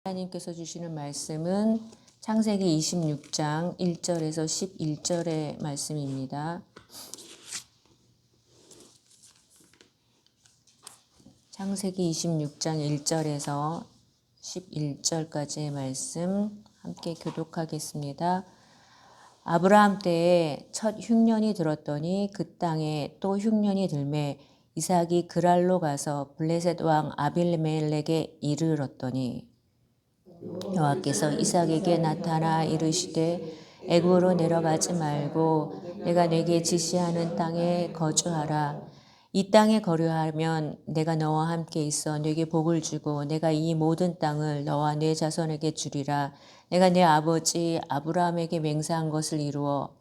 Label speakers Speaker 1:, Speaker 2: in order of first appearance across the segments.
Speaker 1: 하나님께서 주시는 말씀은 창세기 26장 1절에서 11절의 말씀입니다. 창세기 26장 1절에서 11절까지의 말씀 함께 교독하겠습니다. 아브라함 때에 첫 흉년이 들었더니 그 땅에 또 흉년이 들매 이삭이 그랄로 가서 블레셋 왕 아비멜렉에 이르렀더니 여호와께서 이삭에게 나타나 이르시되 애굽으로 내려가지 말고 내가 네게 지시하는 땅에 거주하라. 이 땅에 거류하면 내가 너와 함께 있어 네게 복을 주고 내가 이 모든 땅을 너와 네 자손에게 주리라. 내가 네 아버지 아브라함에게 맹세한 것을 이루어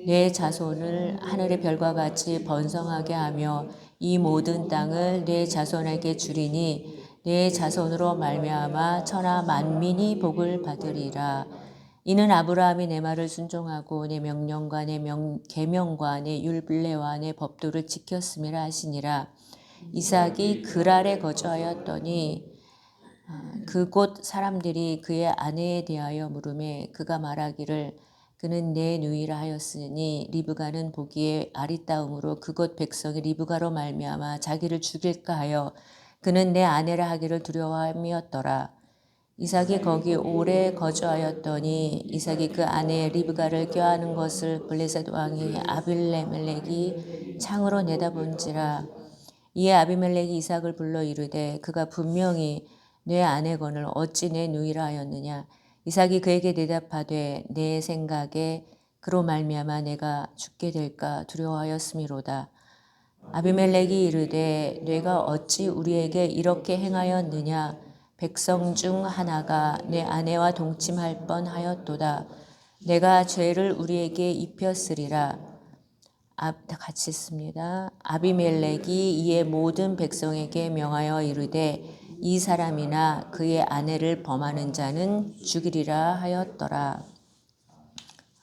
Speaker 1: 네 자손을 하늘의 별과 같이 번성하게 하며 이 모든 땅을 네 자손에게 주리니 네 자손으로 말미암아 천하 만민이 복을 받으리라. 이는 아브라함이 내 말을 순종하고 내 명령과 내 계명과 내 율례와 내 법도를 지켰음이라 하시니라. 이삭이 그랄에 거주하였더니 그곳 사람들이 그의 아내에 대하여 물으매 그가 말하기를 그는 내 누이라 하였으니 리브가는 보기에 아리따움으로 그곳 백성이 리브가로 말미암아 자기를 죽일까 하여 그는 내 아내라 하기를 두려워함이었더라. 이삭이 거기 오래 거주하였더니 이삭이 그 아내 리브가를 껴안은 것을 블레셋 왕이 아비멜렉이 창으로 내다본지라. 이에 아비멜렉이 이삭을 불러 이르되 그가 분명히 내 아내건을 어찌 내 누이라 하였느냐. 이삭이 그에게 대답하되 내 생각에 그로 말미암아 내가 죽게 될까 두려워하였음이로다. 아비멜렉이 이르되 내가 어찌 우리에게 이렇게 행하였느냐. 백성 중 하나가 내 아내와 동침할 뻔하였도다. 내가 죄를 우리에게 입혔으리라. 같이 있습니다. 아비멜렉이 이에 모든 백성에게 명하여 이르되 이 사람이나 그의 아내를 범하는 자는 죽이리라 하였더라.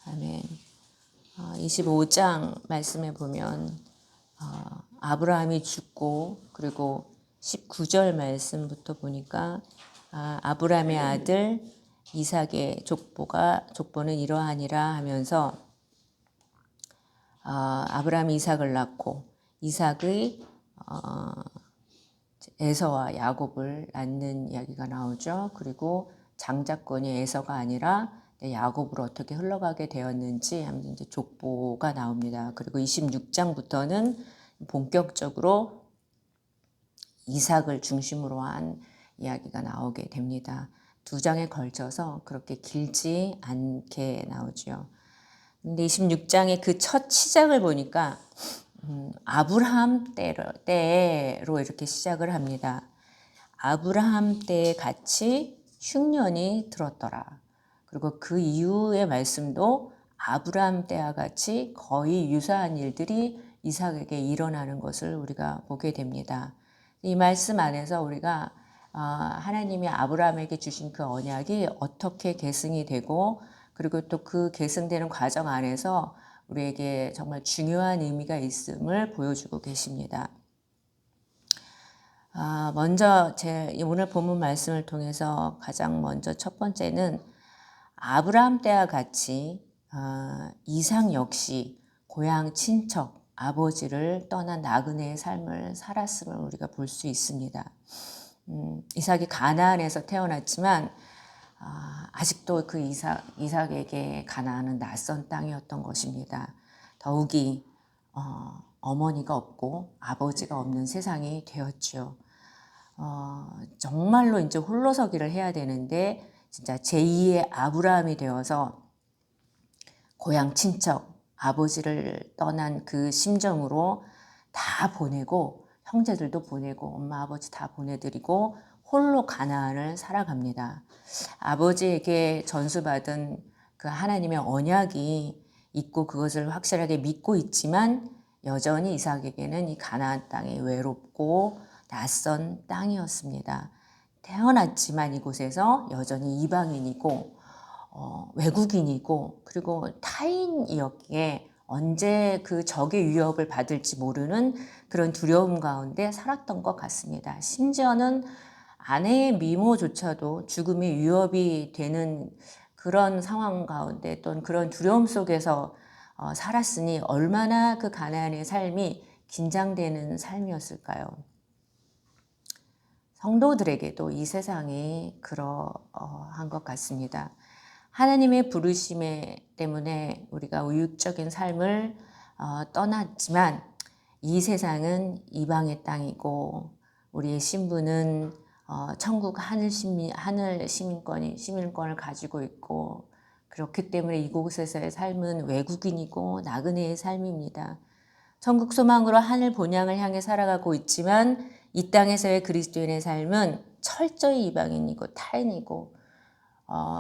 Speaker 1: 아멘. 25장 말씀에 보면 아브라함이 죽고 그리고 19절 말씀부터 보니까 아브라함의 아들 이삭의 족보는 이러하니라 하면서 아브라함이 이삭을 낳고 이삭의 에서와 야곱을 낳는 이야기가 나오죠. 그리고 장자권이 에서가 아니라 야곱으로 어떻게 흘러가게 되었는지 하면서 이제 족보가 나옵니다. 그리고 26장부터는 본격적으로 이삭을 중심으로 한 이야기가 나오게 됩니다. 두 장에 걸쳐서 그렇게 길지 않게 나오죠. 근데 26장의 그 첫 시작을 보니까 아브라함 때로 이렇게 시작을 합니다. 아브라함 때에 같이 흉년이 들었더라. 그리고 그 이후의 말씀도 아브라함 때와 같이 거의 유사한 일들이 이삭에게 일어나는 것을 우리가 보게 됩니다. 이 말씀 안에서 우리가 하나님이 아브라함에게 주신 그 언약이 어떻게 계승이 되고 그리고 또 그 계승되는 과정 안에서 우리에게 정말 중요한 의미가 있음을 보여주고 계십니다. 먼저 오늘 본문 말씀을 통해서 가장 먼저 첫 번째는 아브라함 때와 같이 이삭 역시 고향 친척 아버지를 떠난 나그네의 삶을 살았음을 우리가 볼 수 있습니다. 이삭이 가나안에서 태어났지만 아직도 그 이삭에게 가나안은 낯선 땅이었던 것입니다. 더욱이 어머니가 없고 아버지가 없는 세상이 되었죠. 정말로 이제 홀로서기를 해야 되는데 진짜 제2의 아브라함이 되어서 고향 친척 아버지를 떠난 그 심정으로 다 보내고 형제들도 보내고 엄마 아버지 다 보내드리고 홀로 가나안을 살아갑니다. 아버지에게 전수받은 그 하나님의 언약이 있고 그것을 확실하게 믿고 있지만 여전히 이삭에게는 이 가나안 땅이 외롭고 낯선 땅이었습니다. 태어났지만 이곳에서 여전히 이방인이고 외국인이고 그리고 타인이었기에 언제 그 적의 위협을 받을지 모르는 그런 두려움 가운데 살았던 것 같습니다. 심지어는 아내의 미모조차도 죽음의 위협이 되는 그런 상황 가운데 또는 그런 두려움 속에서 살았으니 얼마나 그 가나안의 삶이 긴장되는 삶이었을까요? 성도들에게도 이 세상이 그러한 것 같습니다. 하나님의 부르심에 때문에 우리가 우육적인 삶을 떠났지만 이 세상은 이방의 땅이고 우리의 신분은 천국 하늘 시민권을 가지고 있고 그렇기 때문에 이곳에서의 삶은 외국인이고 나그네의 삶입니다. 천국 소망으로 하늘 본향을 향해 살아가고 있지만 이 땅에서의 그리스도인의 삶은 철저히 이방인이고 타인이고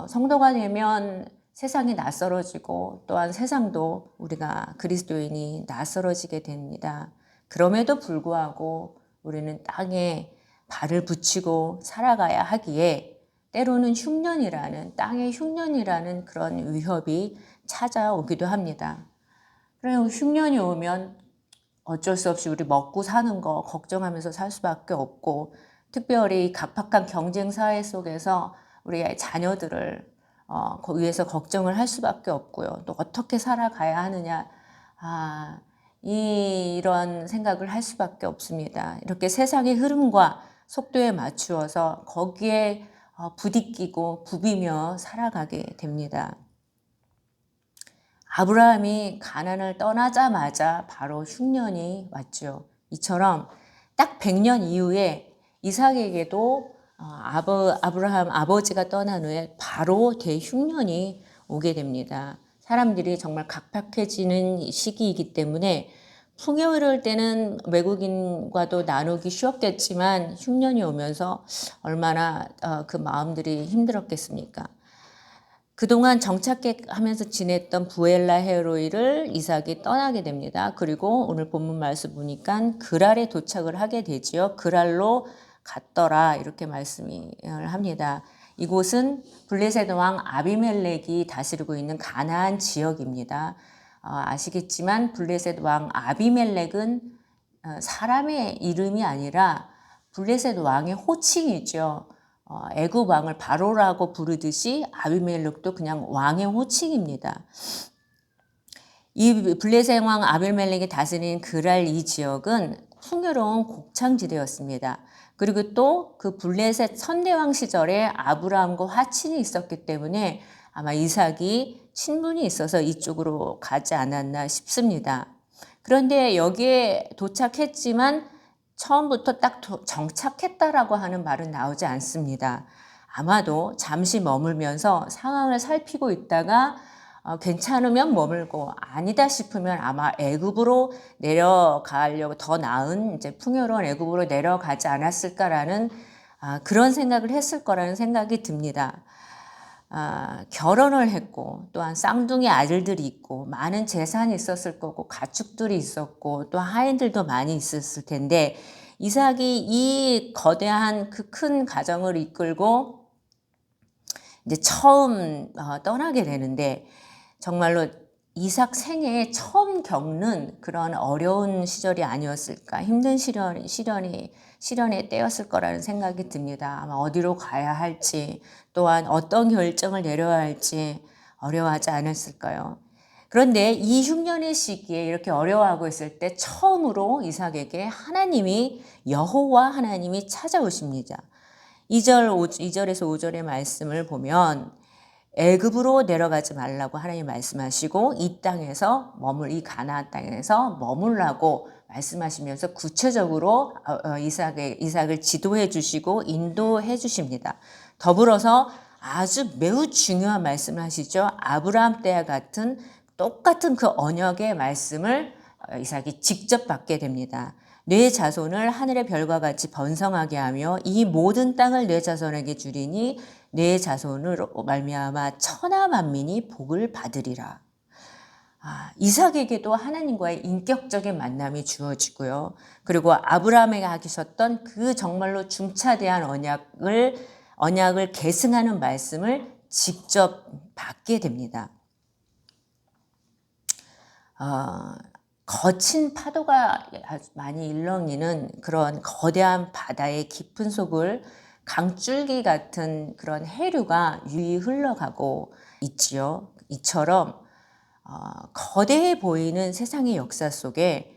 Speaker 1: 성도가 되면 세상이 낯설어지고 또한 세상도 우리가 그리스도인이 낯설어지게 됩니다. 그럼에도 불구하고 우리는 땅에 발을 붙이고 살아가야 하기에 때로는 땅의 흉년이라는 그런 위협이 찾아오기도 합니다. 그래서 흉년이 오면 어쩔 수 없이 우리 먹고 사는 거 걱정하면서 살 수밖에 없고 특별히 각박한 경쟁 사회 속에서 우리의 자녀들을 위해서 걱정을 할 수밖에 없고요. 또 어떻게 살아가야 하느냐 이런 생각을 할 수밖에 없습니다. 이렇게 세상의 흐름과 속도에 맞추어서 거기에 부딪히고 부비며 살아가게 됩니다. 아브라함이 가나안을 떠나자마자 바로 흉년이 왔죠. 이처럼 딱 100년 이후에 이삭에게도 아브라함 아버지가 떠난 후에 바로 대흉년이 오게 됩니다. 사람들이 정말 각박해지는 시기이기 때문에 풍요로울 때는 외국인과도 나누기 쉬웠겠지만 흉년이 오면서 얼마나 그 마음들이 힘들었겠습니까? 그동안 정착하면서 지냈던 부엘라 헤로이를 이삭이 떠나게 됩니다. 그리고 오늘 본문 말씀 보니까 그랄에 도착을 하게 되지요. 그랄로 갔더라 이렇게 말씀을 합니다. 이곳은 블레셋 왕 아비멜렉이 다스리고 있는 가나안 지역입니다. 아시겠지만 블레셋 왕 아비멜렉은 사람의 이름이 아니라 블레셋 왕의 호칭이죠. 애굽 왕을 바로라고 부르듯이 아비멜렉도 그냥 왕의 호칭입니다. 이 블레셋 왕 아비멜렉이 다스린 그랄 이 지역은 풍요로운 곡창지대였습니다. 그리고 또 그 블레셋 선대왕 시절에 아브라함과 화친이 있었기 때문에 아마 이삭이 친분이 있어서 이쪽으로 가지 않았나 싶습니다. 그런데 여기에 도착했지만 처음부터 딱 정착했다라고 하는 말은 나오지 않습니다. 아마도 잠시 머물면서 상황을 살피고 있다가 괜찮으면 머물고 아니다 싶으면 아마 애굽으로 내려가려고 더 나은 이제 풍요로운 애굽으로 내려가지 않았을까라는 그런 생각을 했을 거라는 생각이 듭니다. 결혼을 했고 또한 쌍둥이 아들들이 있고 많은 재산이 있었을 거고 가축들이 있었고 또 하인들도 많이 있었을 텐데 이삭이 이 거대한 그 큰 가정을 이끌고 이제 처음 떠나게 되는데 정말로 이삭 생애에 처음 겪는 그런 어려운 시절이 아니었을까, 힘든 시련의 때였을 거라는 생각이 듭니다. 아마 어디로 가야 할지 또한 어떤 결정을 내려야 할지 어려워하지 않았을까요? 그런데 이 흉년의 시기에 이렇게 어려워하고 있을 때 처음으로 이삭에게 여호와 하나님이 찾아오십니다. 2절에서 5절의 말씀을 보면 애굽으로 내려가지 말라고 하나님 말씀하시고 이 가나안 땅에서 머물라고 말씀하시면서 구체적으로 이삭을 지도해 주시고 인도해 주십니다. 더불어서 아주 매우 중요한 말씀을 하시죠. 아브라함 때와 같은 똑같은 그 언약의 말씀을 이삭이 직접 받게 됩니다. 내 자손을 하늘의 별과 같이 번성하게 하며 이 모든 땅을 내 자손에게 주리니 내 자손으로 말미암아 천하 만민이 복을 받으리라. 이삭에게도 하나님과의 인격적인 만남이 주어지고요. 그리고 아브라함에게 하셨던 그 정말로 중차대한 언약을 계승하는 말씀을 직접 받게 됩니다. 거친 파도가 많이 일렁이는 그런 거대한 바다의 깊은 속을 강줄기 같은 그런 해류가 유유히 흘러가고 있지요. 이처럼 거대해 보이는 세상의 역사 속에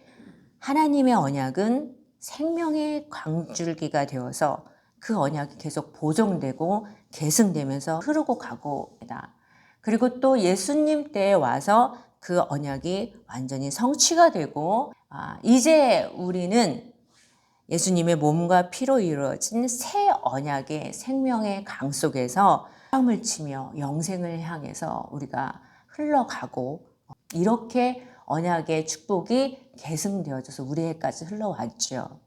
Speaker 1: 하나님의 언약은 생명의 강줄기가 되어서 그 언약이 계속 보존되고 계승되면서 흐르고 가고 있다. 그리고 또 예수님 때에 와서 그 언약이 완전히 성취가 되고 이제 우리는 예수님의 몸과 피로 이루어진 새 언약의 생명의 강 속에서 싸움을 치며 영생을 향해서 우리가 흘러가고 이렇게 언약의 축복이 계승되어져서 우리에게까지 흘러왔죠.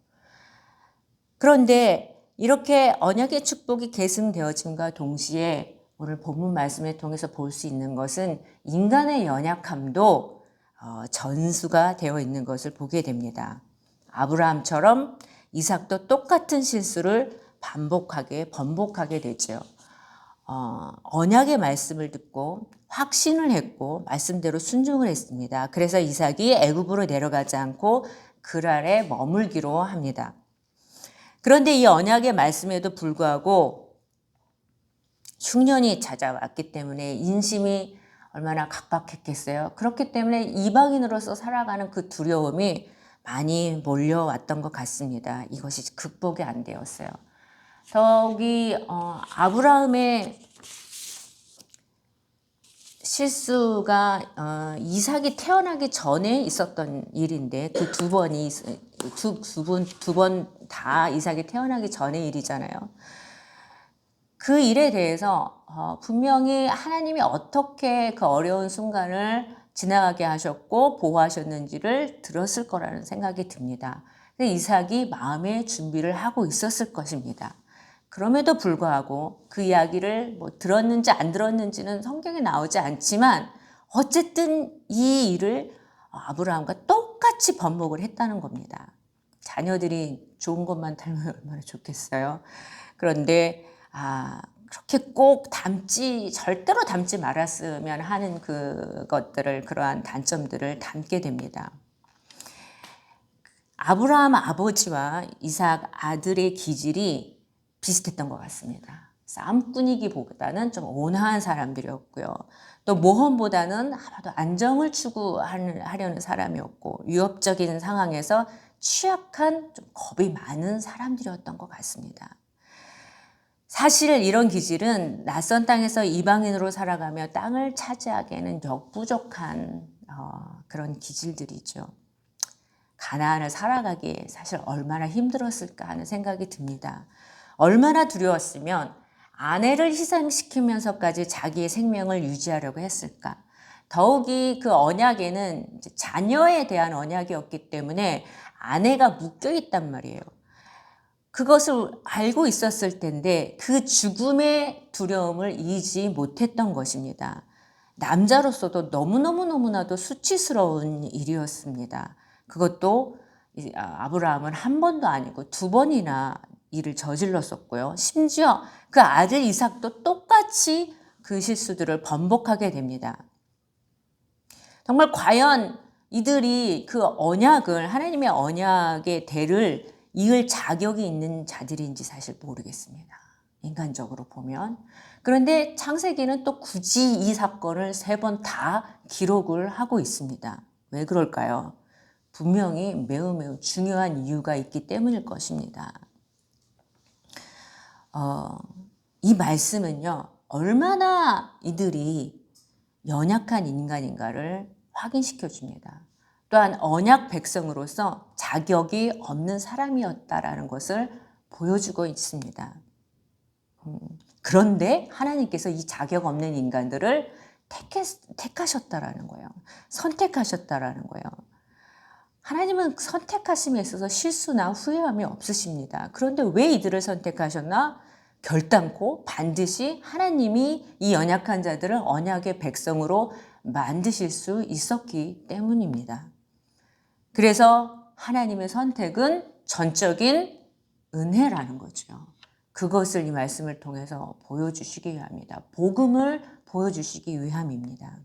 Speaker 1: 그런데 이렇게 언약의 축복이 계승되어짐과 동시에 오늘 본문 말씀을 통해서 볼 수 있는 것은 인간의 연약함도 전수가 되어 있는 것을 보게 됩니다. 아브라함처럼 이삭도 똑같은 실수를 번복하게 되죠. 언약의 말씀을 듣고 확신을 했고 말씀대로 순종을 했습니다. 그래서 이삭이 애굽으로 내려가지 않고 그랄에 머물기로 합니다. 그런데 이 언약의 말씀에도 불구하고 흉년이 찾아왔기 때문에 인심이 얼마나 각박했겠어요. 그렇기 때문에 이방인으로서 살아가는 그 두려움이 많이 몰려왔던 것 같습니다. 이것이 극복이 안 되었어요. 더욱이 아브라함의 실수가 이삭이 태어나기 전에 있었던 일인데 그 두 번 다 이삭이 태어나기 전의 일이잖아요. 그 일에 대해서 분명히 하나님이 어떻게 그 어려운 순간을 지나가게 하셨고 보호하셨는지를 들었을 거라는 생각이 듭니다. 이삭이 마음의 준비를 하고 있었을 것입니다. 그럼에도 불구하고 그 이야기를 들었는지 안 들었는지는 성경에 나오지 않지만 어쨌든 이 일을 아브라함과 똑같이 번복을 했다는 겁니다. 자녀들이 좋은 것만 닮으면 얼마나 좋겠어요. 그런데 그렇게 꼭 절대로 담지 말았으면 하는 그러한 단점들을 담게 됩니다. 아브라함 아버지와 이삭 아들의 기질이 비슷했던 것 같습니다. 싸움꾼이기보다는 좀 온화한 사람들이었고요. 또 모험보다는 아마도 안정을 추구하려는 사람이었고 위협적인 상황에서 취약한 좀 겁이 많은 사람들이었던 것 같습니다. 사실 이런 기질은 낯선 땅에서 이방인으로 살아가며 땅을 차지하기에는 역부족한 그런 기질들이죠. 가나안을 살아가기에 사실 얼마나 힘들었을까 하는 생각이 듭니다. 얼마나 두려웠으면 아내를 희생시키면서까지 자기의 생명을 유지하려고 했을까. 더욱이 그 언약에는 자녀에 대한 언약이었기 때문에 아내가 묶여 있단 말이에요. 그것을 알고 있었을 텐데 그 죽음의 두려움을 이기지 못했던 것입니다. 남자로서도 너무나도 수치스러운 일이었습니다. 그것도 아브라함은 한 번도 아니고 두 번이나 일을 저질렀었고요. 심지어 그 아들 이삭도 똑같이 그 실수들을 번복하게 됩니다. 정말 과연 이들이 그 언약을 하나님의 언약의 대를 이을 자격이 있는 자들인지 사실 모르겠습니다. 인간적으로 보면. 그런데 창세기는 또 굳이 이 사건을 3번 다 기록을 하고 있습니다. 왜 그럴까요? 분명히 매우 중요한 이유가 있기 때문일 것입니다. 이 말씀은요, 얼마나 이들이 연약한 인간인가를 확인시켜 줍니다. 또한 언약 백성으로서 자격이 없는 사람이었다라는 것을 보여주고 있습니다. 그런데 하나님께서 이 자격 없는 인간들을 택하셨다라는 거예요. 선택하셨다라는 거예요. 하나님은 선택하심에 있어서 실수나 후회함이 없으십니다. 그런데 왜 이들을 선택하셨나? 결단코 반드시 하나님이 이 연약한 자들을 언약의 백성으로 만드실 수 있었기 때문입니다. 그래서 하나님의 선택은 전적인 은혜라는 거죠. 그것을 이 말씀을 통해서 보여주시기 위함입니다. 복음을 보여주시기 위함입니다.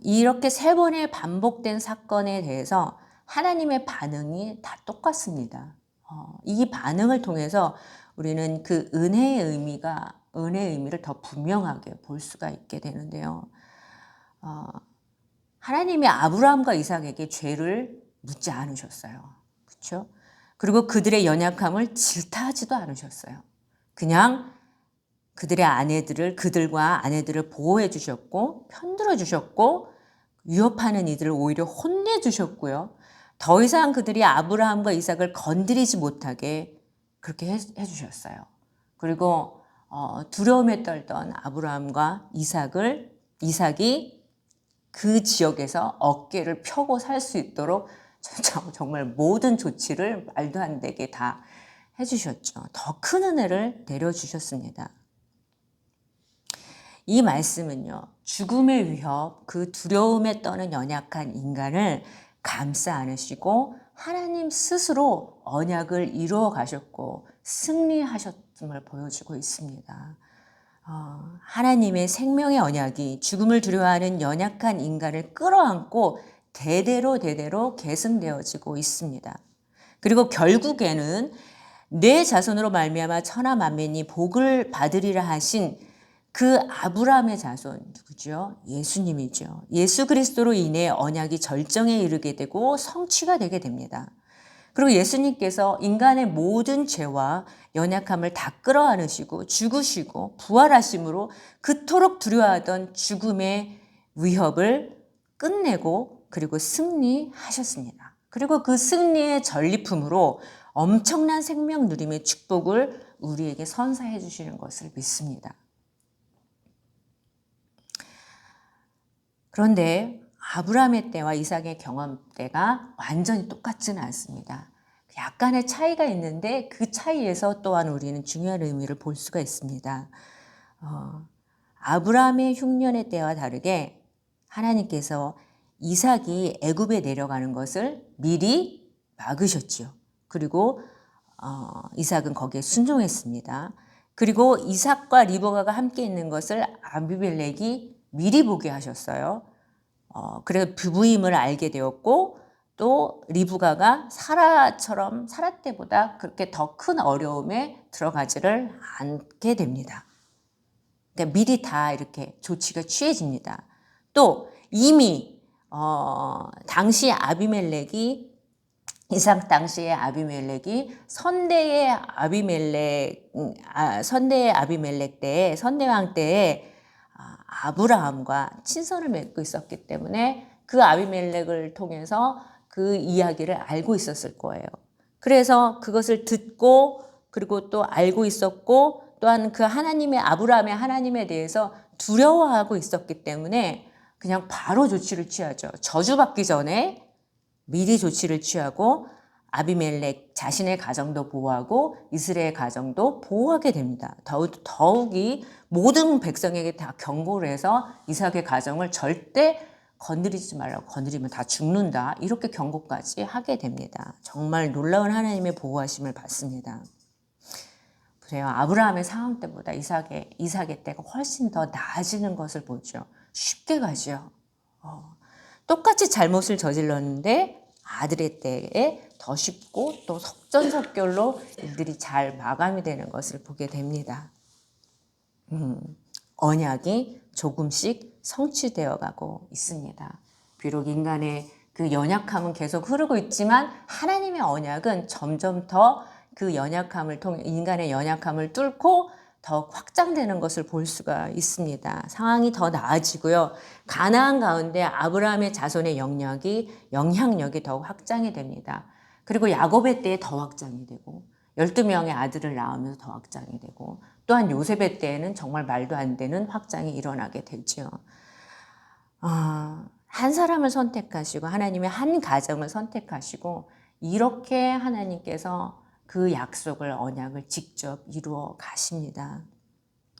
Speaker 1: 이렇게 3번의 반복된 사건에 대해서 하나님의 반응이 다 똑같습니다. 이 반응을 통해서 우리는 그 은혜의 의미를 더 분명하게 볼 수가 있게 되는데요. 하나님이 아브라함과 이삭에게 죄를 묻지 않으셨어요. 그렇죠? 그리고 그들의 연약함을 질타하지도 않으셨어요. 그냥 그들과 아내들을 보호해 주셨고, 편들어 주셨고, 위협하는 이들을 오히려 혼내 주셨고요. 더 이상 그들이 아브라함과 이삭을 건드리지 못하게 그렇게 해 주셨어요. 그리고 두려움에 떨던 아브라함과 이삭이 그 지역에서 어깨를 펴고 살 수 있도록 정말 모든 조치를 말도 안 되게 다 해주셨죠. 더 큰 은혜를 내려주셨습니다. 이 말씀은요, 죽음의 위협, 그 두려움에 떠는 연약한 인간을 감싸 안으시고 하나님 스스로 언약을 이루어 가셨고 승리하셨음을 보여주고 있습니다. 하나님의 생명의 언약이 죽음을 두려워하는 연약한 인간을 끌어안고 대대로 계승되어지고 있습니다. 그리고 결국에는 내 자손으로 말미암아 천하 만민이 복을 받으리라 하신 그 아브라함의 자손 누구죠? 예수님이죠. 예수 그리스도로 인해 언약이 절정에 이르게 되고 성취가 되게 됩니다. 그리고 예수님께서 인간의 모든 죄와 연약함을 다 끌어안으시고 죽으시고 부활하심으로 그토록 두려워하던 죽음의 위협을 끝내고 그리고 승리하셨습니다. 그리고 그 승리의 전리품으로 엄청난 생명 누림의 축복을 우리에게 선사해 주시는 것을 믿습니다. 그런데 아브라함의 때와 이삭의 경험 때가 완전히 똑같지는 않습니다. 약간의 차이가 있는데 그 차이에서 또한 우리는 중요한 의미를 볼 수가 있습니다. 아브라함의 흉년의 때와 다르게 하나님께서 이삭이 애굽에 내려가는 것을 미리 막으셨죠. 그리고 이삭은 거기에 순종했습니다. 그리고 이삭과 리브가가 함께 있는 것을 아비멜렉이 미리 보게 하셨어요. 그래서 부부임을 알게 되었고 또 리브가가 사라 때보다 그렇게 더 큰 어려움에 들어가지를 않게 됩니다. 그러니까 미리 다 이렇게 조치가 취해집니다. 또 이미 당시 이삭 당시의 아비멜렉이 선대왕 때에 아브라함과 친선을 맺고 있었기 때문에 그 아비멜렉을 통해서 그 이야기를 알고 있었을 거예요. 그래서 그것을 듣고 그리고 또 알고 있었고 또한 그 아브라함의 하나님에 대해서 두려워하고 있었기 때문에 그냥 바로 조치를 취하죠. 저주받기 전에 미리 조치를 취하고 아비멜렉 자신의 가정도 보호하고 이스라엘 가정도 보호하게 됩니다. 더욱이 모든 백성에게 다 경고를 해서 이삭의 가정을 절대 건드리지 말라고, 건드리면 다 죽는다, 이렇게 경고까지 하게 됩니다. 정말 놀라운 하나님의 보호하심을 받습니다. 보세요. 아브라함의 상황 때보다 이삭의 때가 훨씬 더 나아지는 것을 보죠. 쉽게 가죠. 똑같이 잘못을 저질렀는데 아들의 때에 더 쉽고 또 속전속결로 일들이 잘 마감이 되는 것을 보게 됩니다. 언약이 조금씩 성취되어 가고 있습니다. 비록 인간의 그 연약함은 계속 흐르고 있지만 하나님의 언약은 점점 더 그 연약함을 통해 인간의 연약함을 뚫고 더 확장되는 것을 볼 수가 있습니다. 상황이 더 나아지고요. 가나안 가운데 아브라함의 자손의 영향력이 더욱 확장이 됩니다. 그리고 야곱의 때에 더 확장이 되고 12명의 아들을 낳으면서 더 확장이 되고 또한 요셉의 때에는 정말 말도 안 되는 확장이 일어나게 되죠. 한 사람을 선택하시고 하나님의 한 가정을 선택하시고 이렇게 하나님께서 그 언약을 직접 이루어 가십니다.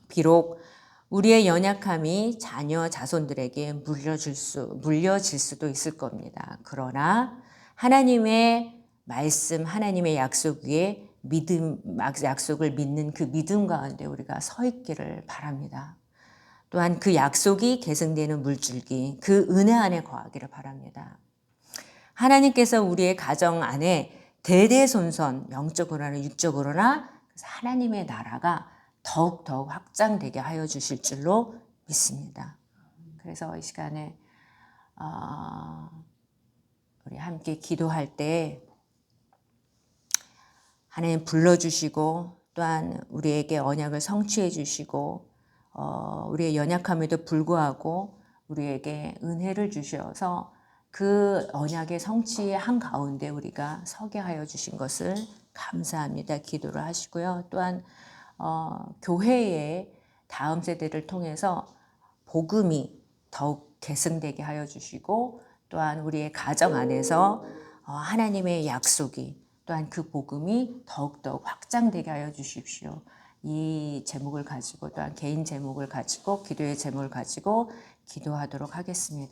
Speaker 1: 비록 우리의 연약함이 자손들에게 물려질 수도 있을 겁니다. 그러나 하나님의 말씀, 하나님의 약속 위에 약속을 믿는 그 믿음 가운데 우리가 서 있기를 바랍니다. 또한 그 약속이 계승되는 물줄기, 그 은혜 안에 거하기를 바랍니다. 하나님께서 우리의 가정 안에 대대손손 영적으로나 육적으로나 그래서 하나님의 나라가 더욱더욱 확장되게 하여 주실 줄로 믿습니다. 그래서 이 시간에 우리 함께 기도할 때 하나님 불러주시고 또한 우리에게 언약을 성취해 주시고 우리의 연약함에도 불구하고 우리에게 은혜를 주셔서 그 언약의 성취의 한가운데 우리가 서게 하여 주신 것을 감사합니다. 기도를 하시고요. 또한 교회의 다음 세대를 통해서 복음이 더욱 계승되게 하여 주시고 또한 우리의 가정 안에서 하나님의 약속이 또한 그 복음이 더욱더욱 확장되게 하여 주십시오. 이 제목을 가지고 또한 개인 제목을 가지고 기도의 제목을 가지고 기도하도록 하겠습니다.